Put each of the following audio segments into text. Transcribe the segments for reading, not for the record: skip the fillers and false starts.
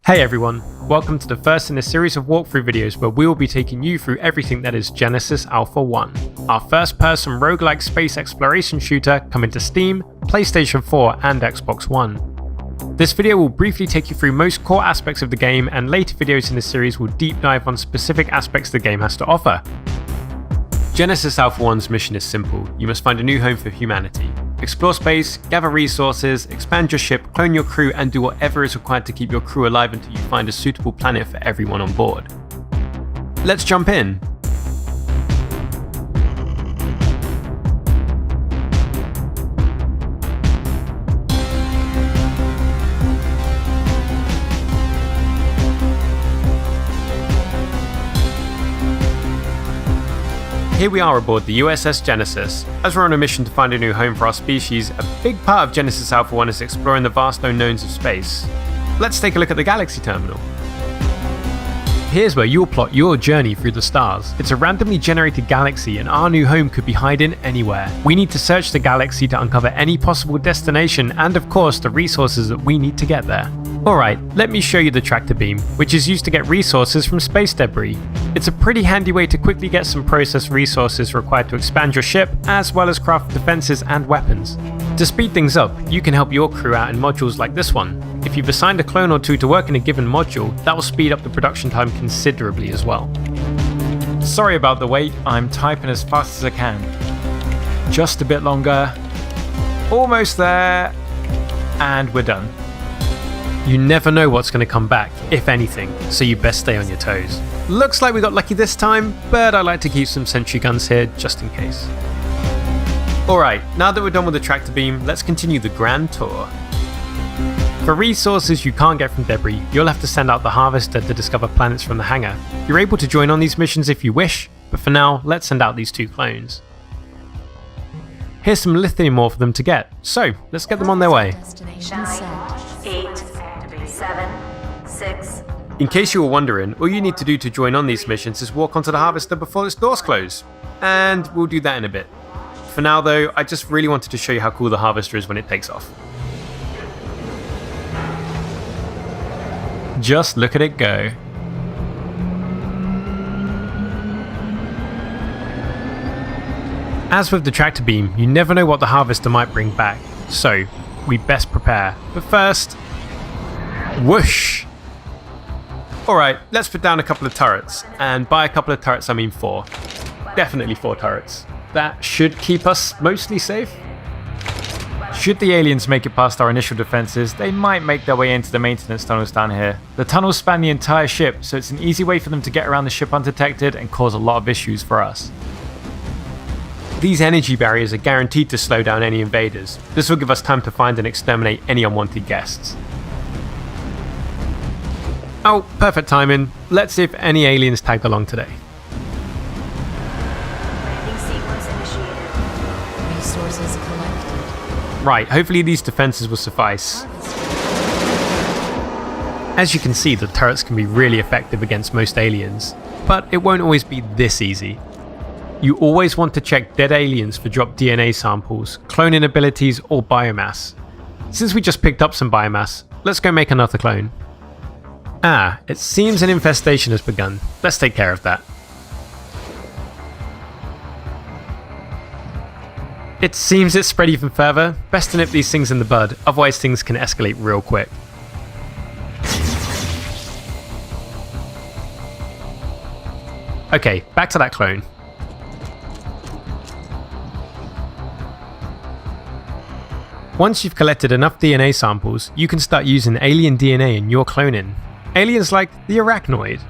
Hey everyone, welcome to the first in a series of walkthrough videos where we will be taking you through everything that is Genesis Alpha 1, our first person roguelike space exploration shooter coming to Steam, PlayStation 4 and Xbox One. This video will briefly take you through most core aspects of the game, and later videos in the series will deep dive on specific aspects the game has to offer. Genesis Alpha 1's mission is simple: you must find a new home for humanity. Explore space, gather resources, expand your ship, clone your crew, and do whatever is required to keep your crew alive until you find a suitable planet for everyone on board. Let's jump in! Here we are aboard the USS Genesis. As we're on a mission to find a new home for our species, a big part of Genesis Alpha 1 is exploring the vast unknowns of space. Let's take a look at the Galaxy Terminal. Here's where you'll plot your journey through the stars. It's a randomly generated galaxy, and our new home could be hiding anywhere. We need to search the galaxy to uncover any possible destination and, of course, the resources that we need to get there. Alright, let me show you the tractor beam, which is used to get resources from space debris. It's a pretty handy way to quickly get some processed resources required to expand your ship, as well as craft defenses and weapons. To speed things up, you can help your crew out in modules like this one. If you've assigned a clone or two to work in a given module, that will speed up the production time considerably as well. Sorry about the wait, I'm typing as fast as I can. Just a bit longer. Almost there. And we're done. You never know what's going to come back, if anything, so you best stay on your toes. Looks like we got lucky this time, but I like to keep some sentry guns here just in case. Alright, now that we're done with the tractor beam, let's continue the grand tour. For resources you can't get from debris, you'll have to send out the harvester to discover planets from the hangar. You're able to join on these missions if you wish, but for now, let's send out these two clones. Here's some lithium ore for them to get, so let's get them on their way. 8, 7, 6. In case you were wondering, all you need to do to join on these missions is walk onto the harvester before its doors close. And we'll do that in a bit. For now though, I just really wanted to show you how cool the harvester is when it takes off. Just look at it go. As with the tractor beam, you never know what the harvester might bring back, so we best prepare. But first, whoosh! Alright, let's put down a couple of turrets, and by a couple of turrets I mean 4. Definitely 4 turrets. That should keep us mostly safe. Should the aliens make it past our initial defenses, they might make their way into the maintenance tunnels down here. The tunnels span the entire ship, so it's an easy way for them to get around the ship undetected and cause a lot of issues for us. These energy barriers are guaranteed to slow down any invaders. This will give us time to find and exterminate any unwanted guests. Oh, perfect timing. Let's see if any aliens tagged along today. Landing sequence initiated. Resources collected. Right, hopefully these defenses will suffice. As you can see, the turrets can be really effective against most aliens, but it won't always be this easy. You always want to check dead aliens for dropped DNA samples, cloning abilities, or biomass. Since we just picked up some biomass, let's go make another clone. Ah, it seems an infestation has begun. Let's take care of that. It seems it's spread even further. Best to nip these things in the bud, otherwise things can escalate real quick. Okay, back to that clone. Once you've collected enough DNA samples, you can start using alien DNA in your cloning. Aliens like the arachnoid.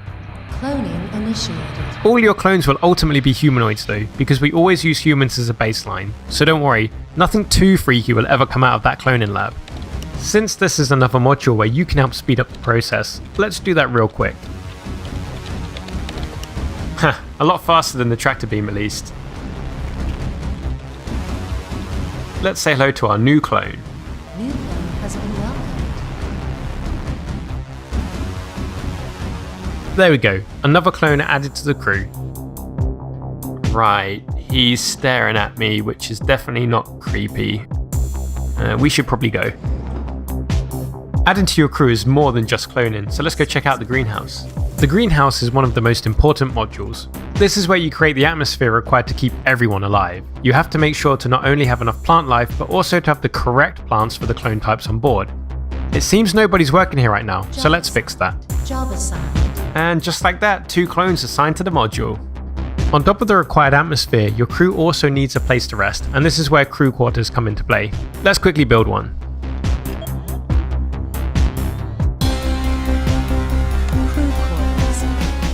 Cloning initiated. All your clones will ultimately be humanoids though, because we always use humans as a baseline, so don't worry, nothing too freaky will ever come out of that cloning lab. Since this is another module where you can help speed up the process, let's do that real quick. A lot faster than the tractor beam at least. Let's say hello to our new clone. New clone has been welcomed. There we go, another clone added to the crew. Right, he's staring at me, which is definitely not creepy. We should probably go. Adding to your crew is more than just cloning, so let's go check out the greenhouse. The greenhouse is one of the most important modules. This is where you create the atmosphere required to keep everyone alive. You have to make sure to not only have enough plant life, but also to have the correct plants for the clone types on board. It seems nobody's working here right now, so let's fix that. Job assigned. And just like that, 2 clones assigned to the module. On top of the required atmosphere, your crew also needs a place to rest, and this is where crew quarters come into play. Let's quickly build one. Crew quarters.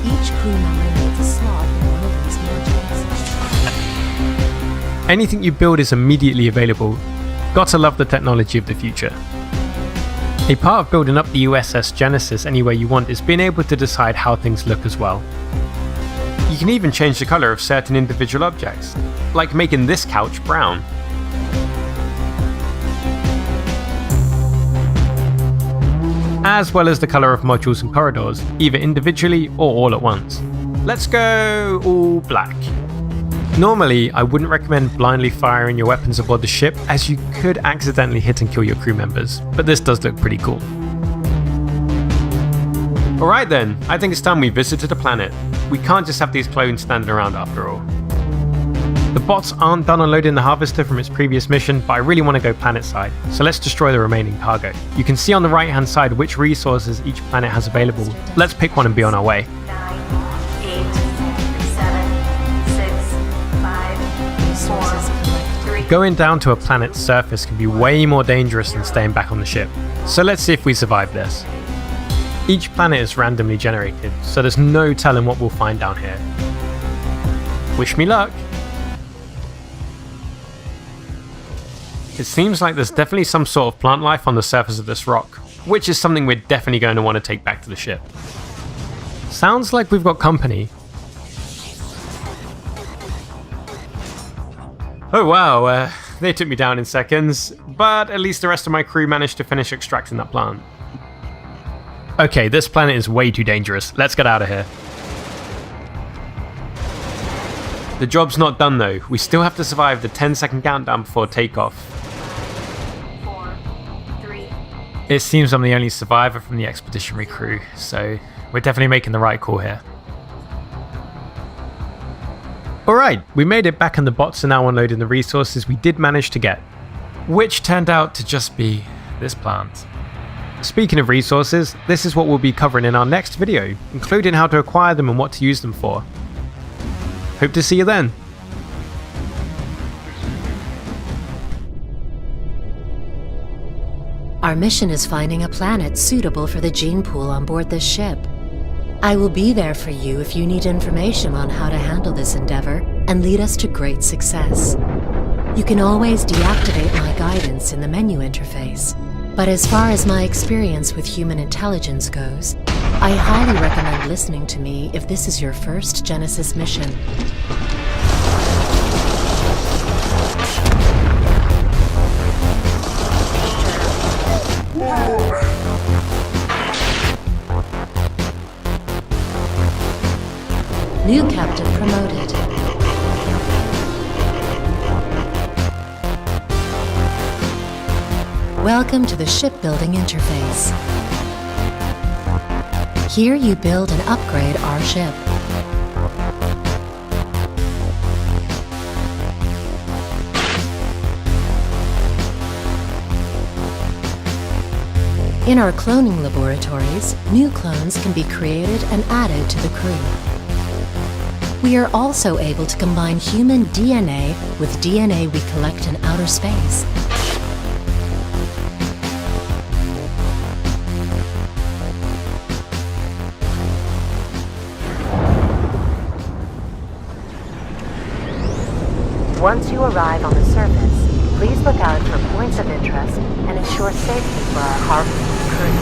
Each crew member needs a slot in one of these modules. Anything you build is immediately available. Gotta love the technology of the future. A part of building up the USS Genesis any way you want is being able to decide how things look as well. You can even change the colour of certain individual objects, like making this couch brown. As well as the colour of modules and corridors, either individually or all at once. Let's go all black. Normally, I wouldn't recommend blindly firing your weapons aboard the ship, as you could accidentally hit and kill your crew members, but this does look pretty cool. Alright then, I think it's time we visited a planet. We can't just have these clones standing around after all. The bots aren't done unloading the harvester from its previous mission, but I really want to go planet side, so let's destroy the remaining cargo. You can see on the right hand side which resources each planet has available. Let's pick one and be on our way. 9, 8, 7, 6, 5, Resources 4, collected. 3. Going down to a planet's surface can be way more dangerous than staying back on the ship, so let's see if we survive this. Each planet is randomly generated, so there's no telling what we'll find down here. Wish me luck! It seems like there's definitely some sort of plant life on the surface of this rock, which is something we're definitely going to want to take back to the ship. Sounds like we've got company. Oh wow, they took me down in seconds, but at least the rest of my crew managed to finish extracting that plant. Okay, this planet is way too dangerous. Let's get out of here. The job's not done though. We still have to survive the 10-second countdown before takeoff. 4, 3. It seems I'm the only survivor from the expeditionary crew, so we're definitely making the right call here. Alright, we made it back and the bots are now unloading the resources we did manage to get. Which turned out to just be this plant. Speaking of resources, this is what we'll be covering in our next video, including how to acquire them and what to use them for. Hope to see you then. Our mission is finding a planet suitable for the gene pool on board this ship. I will be there for you if you need information on how to handle this endeavor and lead us to great success. You can always deactivate my guidance in the menu interface, but as far as my experience with human intelligence goes, I highly recommend listening to me if this is your first Genesis mission. New captain promoted. Welcome to the shipbuilding interface. Here you build and upgrade our ship. In our cloning laboratories, new clones can be created and added to the crew. We are also able to combine human DNA with DNA we collect in outer space. Once you arrive on the surface, please look out for points of interest and ensure safety for our harvesting crew.